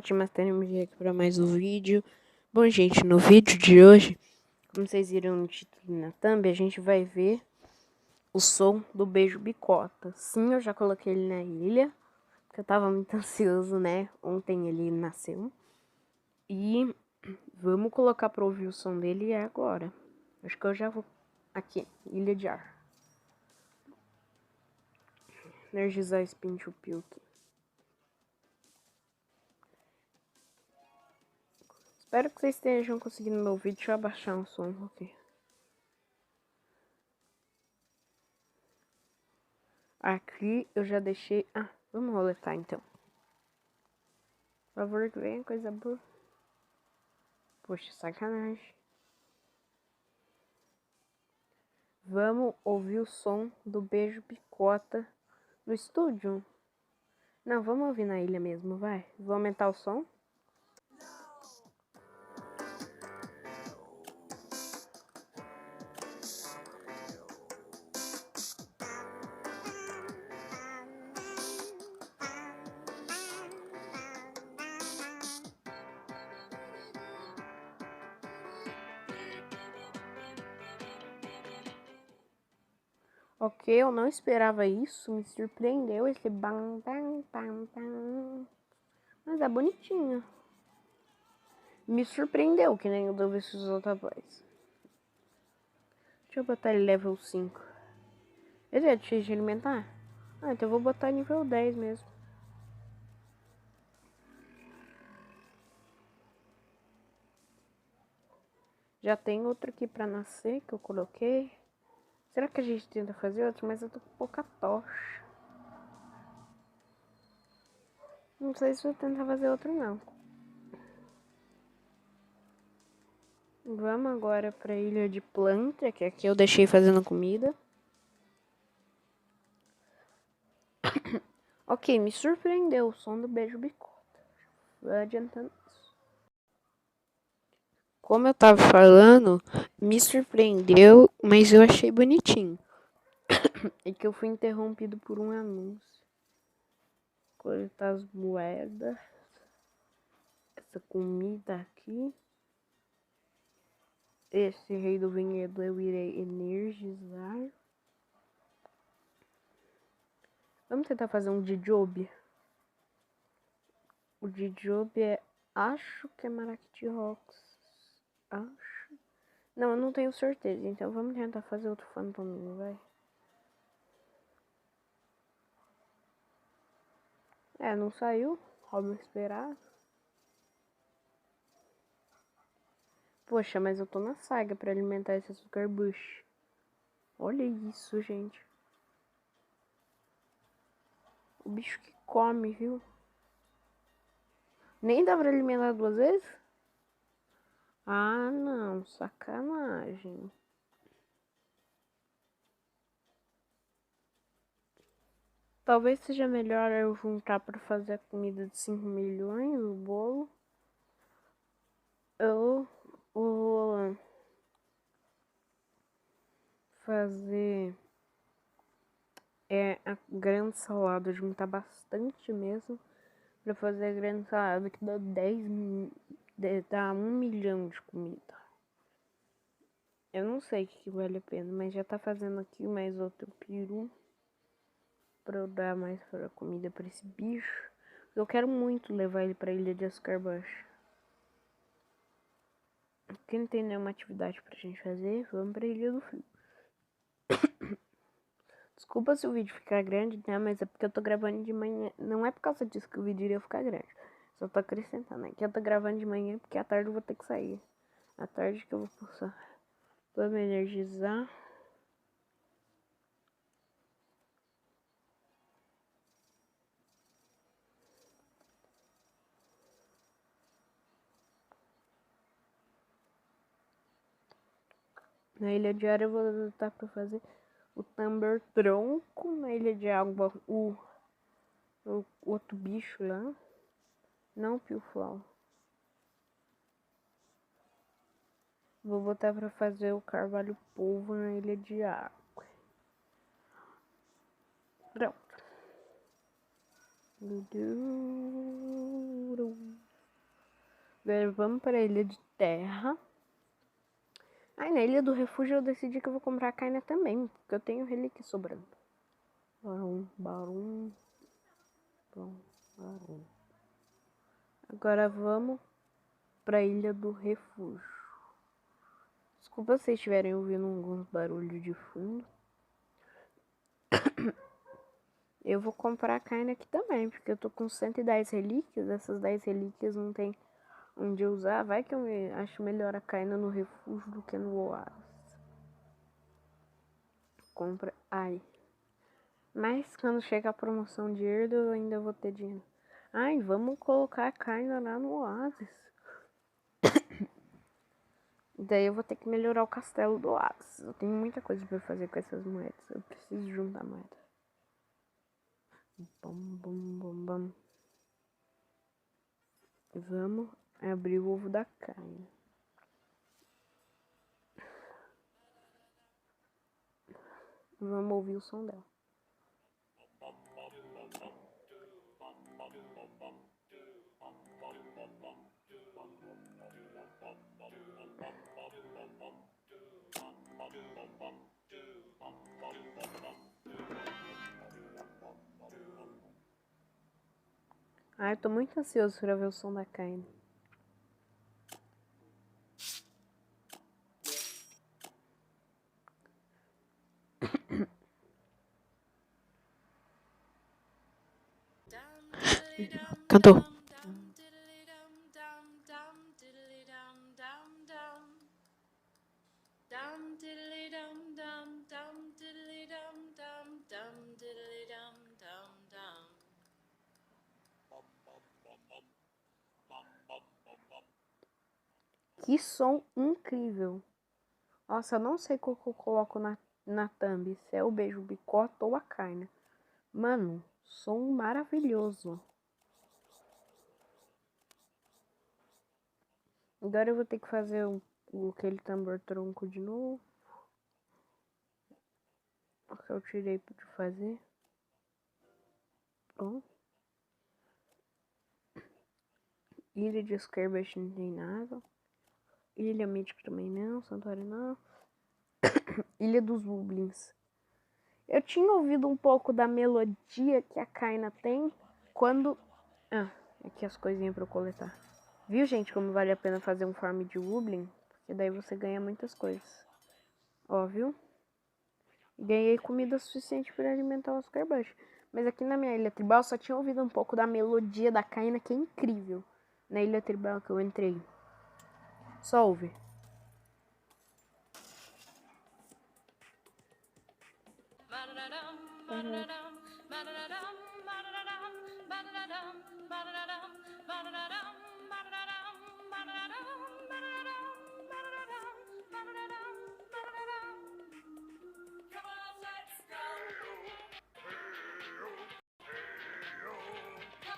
gente, mas teremos aqui para mais um vídeo. Bom, gente, no vídeo de hoje, como vocês viram no título e na thumb, a gente vai ver o som do beijo bicota. Sim, eu já coloquei ele na ilha, porque eu tava muito ansioso, né? Ontem ele nasceu. E vamos colocar para ouvir o som dele agora. Acho que eu já vou aqui, ilha de ar. Energizar esse pincho-pio aqui. Espero que vocês estejam conseguindo meu vídeo. Deixa eu abaixar o som aqui. Aqui eu já deixei... Ah, vamos roletar então. Por favor, que venha coisa boa. Poxa, sacanagem. Vamos ouvir o som do beijo picota no estúdio. Não, vamos ouvir na ilha mesmo, vai. Vou aumentar o som. Ok, eu não esperava isso, me surpreendeu esse bam, bam, bam, bam. Mas é bonitinho. Me surpreendeu, que nem o do Vicious Boys. Deixa eu botar ele level 5. Ele é difícil de alimentar? Ah, então eu vou botar nível 10 mesmo. Já tem outro aqui pra nascer que eu coloquei. Será que a gente tenta fazer outro? Mas eu tô com pouca tocha. Não sei se vou tentar fazer outro não. Vamos agora pra ilha de planta, que aqui eu deixei fazendo comida. Ok, me surpreendeu o som do beijo bicota. Vou adiantando isso. Como eu tava falando, me surpreendeu, mas eu achei bonitinho. É que eu fui interrompido por um anúncio. Coletar as moedas. Essa comida aqui. Esse rei do vinhedo eu irei energizar. Vamos tentar fazer um de job. O de job é... Acho que é Maracty Rocks. Acho. Não, eu não tenho certeza. Então vamos tentar fazer outro fantominho, vai. É, não saiu. Como esperar. Poxa, mas eu tô na saga pra alimentar esse açúcar bush. Olha isso, gente. O bicho que come, viu? Nem dá pra alimentar 2 vezes? Ah, não. Sacanagem. Talvez seja melhor eu juntar pra fazer a comida de 5 milhões, o bolo. Eu vou fazer a grande salada, juntar bastante mesmo. Pra fazer a grande salada que dá 1 milhão de comida. Eu não sei o que vale a pena, mas já tá fazendo aqui mais outro peru. Pra eu dar mais comida pra esse bicho. Eu quero muito levar ele pra ilha de Açúcar Baixo. Quem não tem nenhuma atividade pra gente fazer, vamos pra Ilha do Frio. Desculpa se o vídeo ficar grande, né? Mas é porque eu tô gravando de manhã. Não é por causa disso que o vídeo iria ficar grande. Só tô acrescentando, né? Que eu tô gravando de manhã porque à tarde eu vou ter que sair. À tarde que eu vou passar. Vamos energizar. Na ilha de ar eu vou lutar pra fazer o tambor tronco. Na ilha de água o outro bicho lá. Não o piu-flau. Vou botar pra fazer o carvalho polvo na ilha de água. Pronto. Agora vamos para a ilha de terra. Aí na ilha do refúgio eu decidi que eu vou comprar carne também, porque eu tenho relíquia sobrando. Barão. Agora vamos para a ilha do refúgio. Desculpa se vocês estiverem ouvindo alguns barulhos de fundo. Eu vou comprar carne aqui também, porque eu tô com 110 relíquias. Essas 10 relíquias não tem onde eu usar. Vai que eu acho melhor a carne no refúgio do que no oásis. Compra. Ai. Mas quando chegar a promoção de herdo, eu ainda vou ter dinheiro. Ai, vamos colocar a carne lá no oásis. Daí eu vou ter que melhorar o castelo do oásis. Eu tenho muita coisa pra fazer com essas moedas. Eu preciso juntar moeda. Bom. Vamos abrir o ovo da carne. Vamos ouvir o som dela. Ai, eu tô muito ansioso pra ver o som da carne. Cantou. Que som incrível. Nossa, eu não sei qual que eu coloco na thumb. Se é o beijo bicota ou a carne. Mano, som maravilhoso. Agora eu vou ter que fazer aquele tambor tronco de novo. O que eu tirei de fazer. Bom. Ilha de Skerbash não tem nada. Ilha Mítica também não. Santuário não. Ilha dos Goblins. Eu tinha ouvido um pouco da melodia que a Kaina tem quando... Ah, aqui as coisinhas pra eu coletar. Viu, gente, como vale a pena fazer um farm de Goblin? Porque daí você ganha muitas coisas. Ó, viu? Ganhei comida suficiente para alimentar o Skerbash. Mas aqui na minha ilha tribal só tinha ouvido um pouco da melodia da Kaina, que é incrível. Na ilha tribal que eu entrei. Só ouve.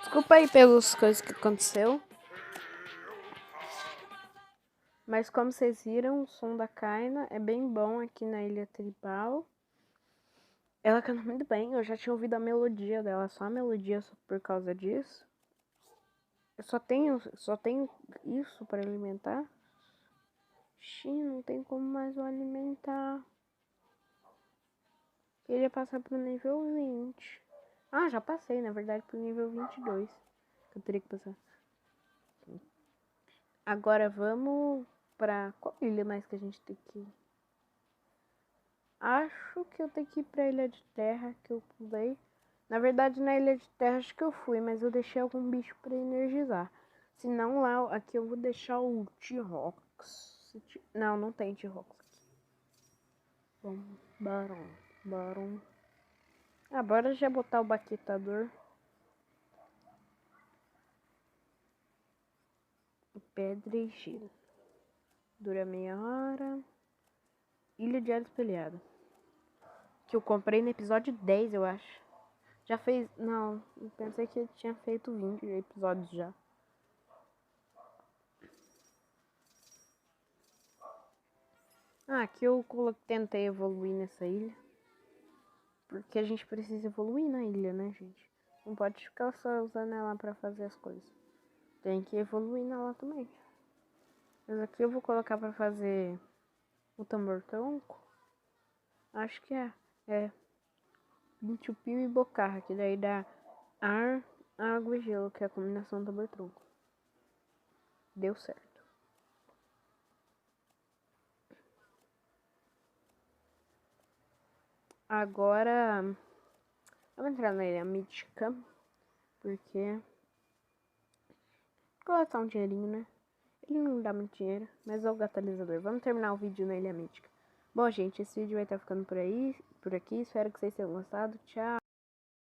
Desculpa aí pelas coisas que aconteceu. Mas como vocês viram, o som da Kaina é bem bom aqui na ilha tribal. Ela canta muito bem, eu já tinha ouvido a melodia dela, só a melodia só por causa disso. Eu só tenho isso para alimentar. Xiii, não tem como mais eu alimentar. Queria passar pro nível 20. Ah, já passei, na verdade, pro nível 22. Que eu teria que passar. Agora vamos pra... Qual ilha mais que a gente tem que ir? Acho que eu tenho que ir pra Ilha de Terra, que eu pulei. Na verdade, na Ilha de Terra acho que eu fui, mas eu deixei algum bicho pra energizar. Se não, lá, aqui eu vou deixar o T-Rox. Não, não tem T-Rox aqui. Bom, Barão. Ah, bora já botar o baquetador. Pedra e gelo. Dura meia hora. Ilha de Área Espelhada. Que eu comprei no episódio 10, eu acho. Já fez... Não, eu pensei que eu tinha feito 20 episódios já. Ah, aqui eu tentei evoluir nessa ilha. Porque a gente precisa evoluir na ilha, né, gente? Não pode ficar só usando ela pra fazer as coisas. tem que evoluir nela também. Mas aqui eu vou colocar pra fazer o tambor tronco. Acho que é Entupir e bocarra, que daí dá ar, água e gelo, que é a combinação do tambor tronco. Deu certo. Agora, vamos entrar na ilha mítica, porque coletar um dinheirinho, né? Ele não dá muito dinheiro, mas é o catalisador. Vamos terminar o vídeo na ilha mítica. Bom, gente, esse vídeo vai estar ficando por aqui. Espero que vocês tenham gostado. Tchau!